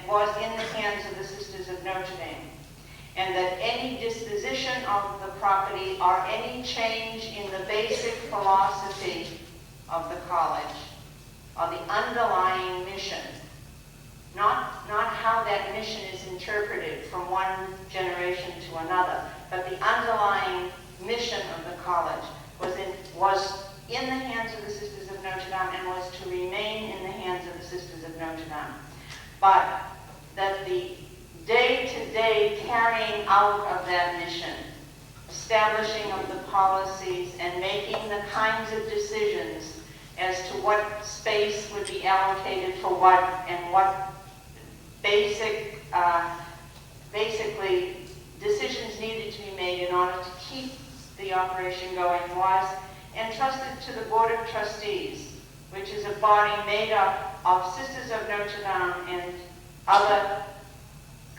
was in the hands of the Sisters of Notre Dame, and that any disposition of the property or any change in the basic philosophy of the college, or the underlying mission, not how that mission is interpreted from one generation to another, but the underlying mission of the college was in the hands of the Sisters of Notre Dame and was to remain in the hands of the Sisters of Notre Dame. But that the day-to-day carrying out of that mission, establishing of the policies and making the kinds of decisions as to what space would be allocated for what and what basically decisions needed to be made in order to keep the operation going was entrusted to the Board of Trustees, which is a body made up of Sisters of Notre Dame and other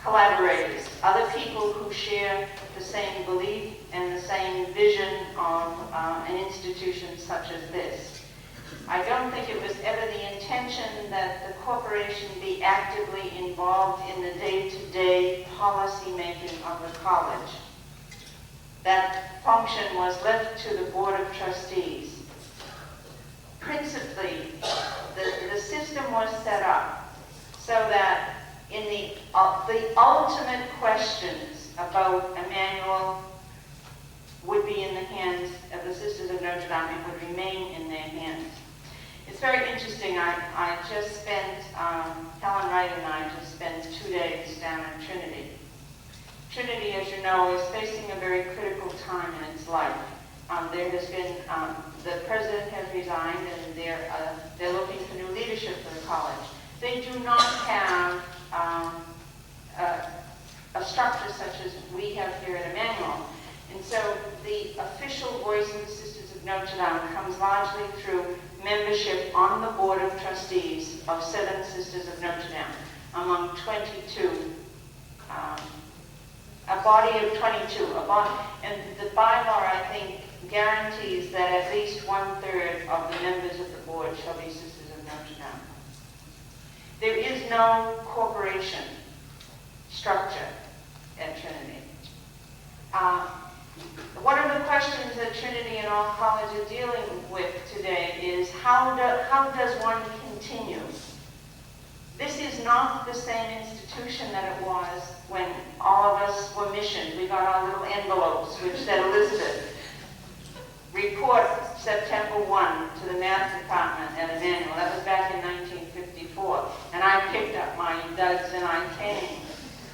collaborators, other people who share the same belief and the same vision of an institution such as this. I don't think it was ever the intention that the corporation be actively involved in the day-to-day policy making of the college. That function was left to the Board of Trustees. Principally, the system was set up so that in the ultimate questions about Emmanuel would be in the hands of the Sisters of Notre Dame and would remain in their hands. It's very interesting. I just spent, Helen Wright and I just spent 2 days down in Trinity. Trinity, as you know, is facing a very critical time in its life. There has been, the president has resigned, and they're looking for new leadership for the college. They do not have a structure such as we have here at Emmanuel. And so the official voice of the Sisters of Notre Dame comes largely through membership on the Board of Trustees of 7 Sisters of Notre Dame, among 22, a body of 22. And the bylaw, I think, guarantees that at least 1/3 of the members of the board shall be Sisters of Notre Dame. There is no corporation structure at Trinity. One of the questions that Trinity and all colleges are dealing with today is how does one continue? This is not the same institution that it was when all of us were missioned. We got our little envelopes which said Elizabeth, report September 1 to the math department at Emmanuel. That was back in 1954. And I picked up my duds and I came.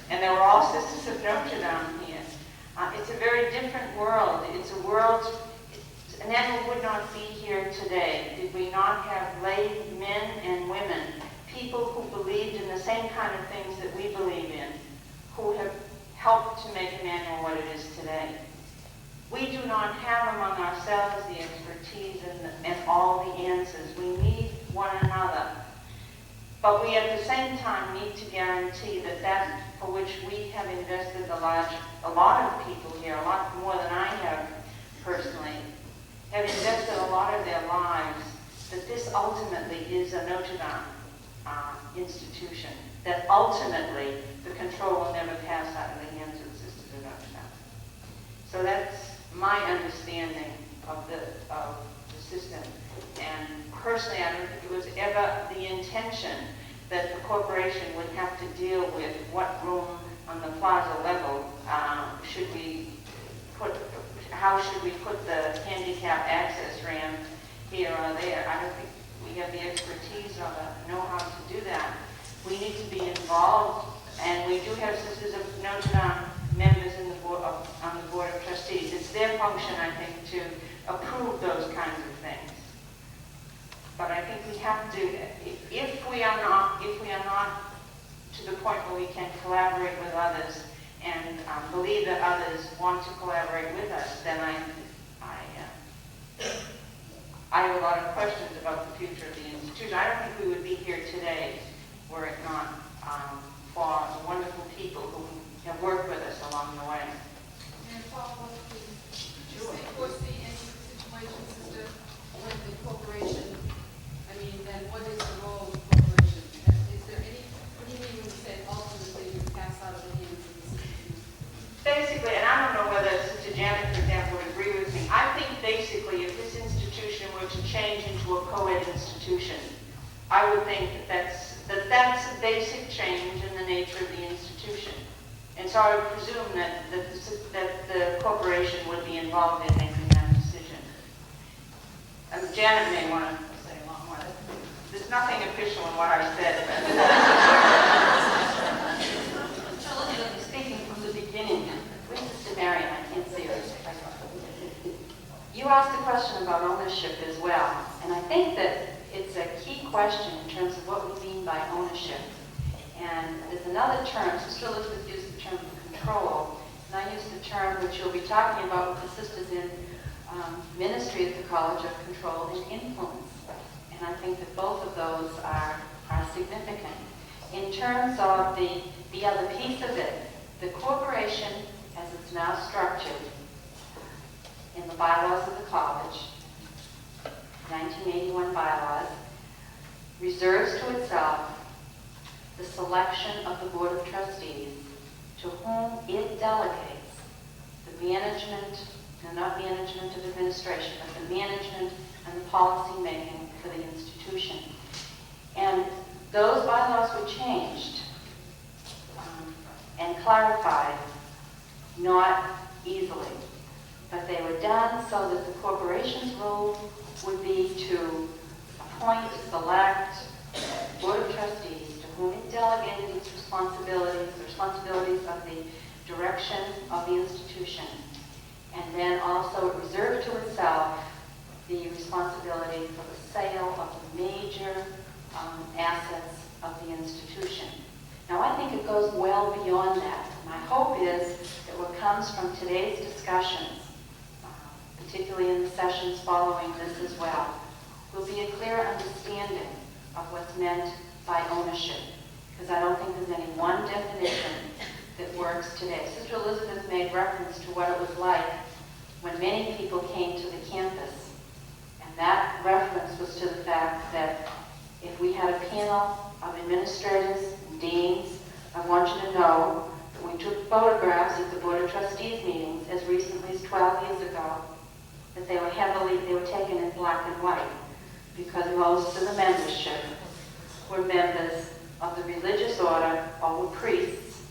And they were all Sisters of Notre Dame here. It's a very different world. It's a world, Emmanuel would not be here today did we not have lay men and women, people who believed in the same kind of things that we believe in, who have helped to make Emmanuel what it is today. We do not have among ourselves the expertise and all the answers. We need one another. But we at the same time need to guarantee that that for which we have invested a lot of people here, a lot more than I have personally, have invested a lot of their lives, that this ultimately is a Notre Dame institution, that ultimately the control will never pass out of the hands of the Sisters of Notre Dame. So that's my understanding of the system. And personally, I don't think it was ever the intention that the corporation would have to deal with what room on the plaza level should we put, how should we put the handicap access ramp here or there. I don't think we have the expertise or the know-how to do that. We need to be involved, and we do have Sisters of Notre Dame members in the board on the Board of Trustees. It's their function, I think, to approve those kinds of things. But I think we have to, if we are not to the point where we can collaborate with others and believe that others want to collaborate with us, then I have a lot of questions about the future of the institution. I don't think we would be here today were it not for the wonderful people who have worked with us along the way. And follow up, please. Did you foresee any situations with the corporation? I mean, then what is the role of the corporation? Is there any, what do you mean when you say institution. I would think that that's a basic change in the nature of the institution. And so I would presume that the corporation would be involved in making that decision. Janet may want to say a lot more. There's nothing official in what I said. Speaking from the beginning, where's Sister Marion? I can't see her. You asked a question about ownership as well, and I think that it's a key question in terms of what we mean by ownership. And there's another term, Sister Elizabeth used the term control, and I use the term which you'll be talking about with the sisters in ministry at the college of control and influence. And I think that both of those are significant. In terms of the other piece of it, the corporation, as it's now structured in the bylaws of the college, 1981 bylaws, reserves to itself the selection of the Board of Trustees to whom it delegates the management, not management of administration, but the management and the policy making for the institution. And those bylaws were changed and clarified, not easily, but they were done so that the corporation's role would be to appoint, select Board of Trustees to whom it delegated its responsibilities, the responsibilities of the direction of the institution. And then also it reserved to itself the responsibility for the sale of the major assets of the institution. Now I think it goes well beyond that. My hope is that what comes from today's discussions, particularly in the sessions following this as well, will be a clear understanding of what's meant by ownership. Because I don't think there's any one definition that works today. Sister Elizabeth made reference to what it was like when many people came to the campus. And that reference was to the fact that if we had a panel of administrators and deans, I want you to know that we took photographs at the Board of Trustees meetings as recently as 12 years ago, that they were taken in black and white, because most of the membership were members of the religious order or were priests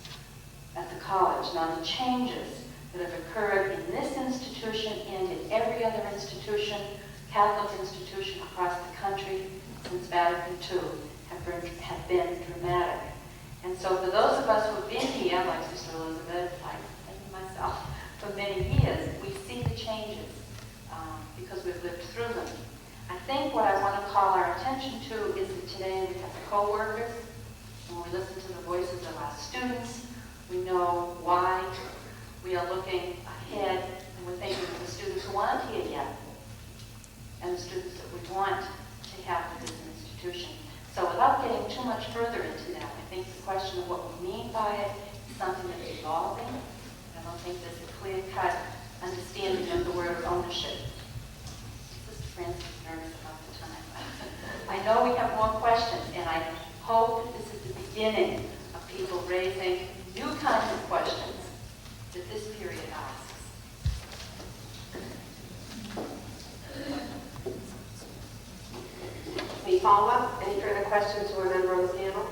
at the college. Now the changes that have occurred in this institution and in every other institution, Catholic institution across the country since Vatican II have been dramatic. And so for those of us who have been here, like Sister Elizabeth, like myself, for many years, we see the changes because we've lived through them. I think what I want to call our attention to is that today we have co-workers, and we listen to the voices of our students. We know why we are looking ahead, and we're thinking of the students who aren't here yet, and the students that we want to have in this institution. So without getting too much further into that, I think the question of what we mean by it is something that's evolving. I don't think there's a clear-cut understanding of the word ownership. Sister Francis is nervous about the time. I know we have more questions, and I hope that this is the beginning of people raising new kinds of questions that this period asks. Any follow-up? Any further questions to a member on the panel?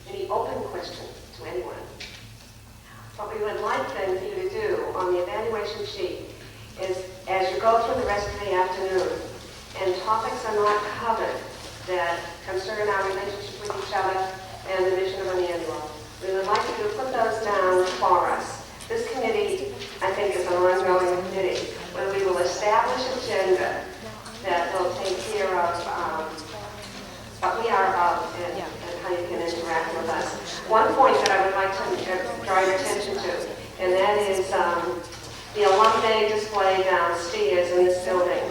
Any open questions to anyone? What we would like then for you to do on the evaluation sheet is, as you go through the rest of the afternoon, and topics are not covered that concern our relationship with each other and the mission of Emmanuel, we would like you to put those down for us. This committee, I think, is an ongoing committee where we will establish an agenda that will take care of what we are about and how you can interact with us. One point that I would like to draw your attention to, and that is the Alum Day display downstairs in this building.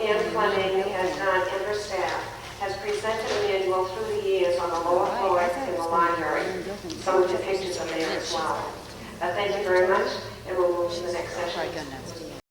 Anne Fleming has done, and her staff, has presented Emmanuel through the years on the lower floor in the library. Some of the pictures are there as well. Thank you very much, and we'll move to the next session.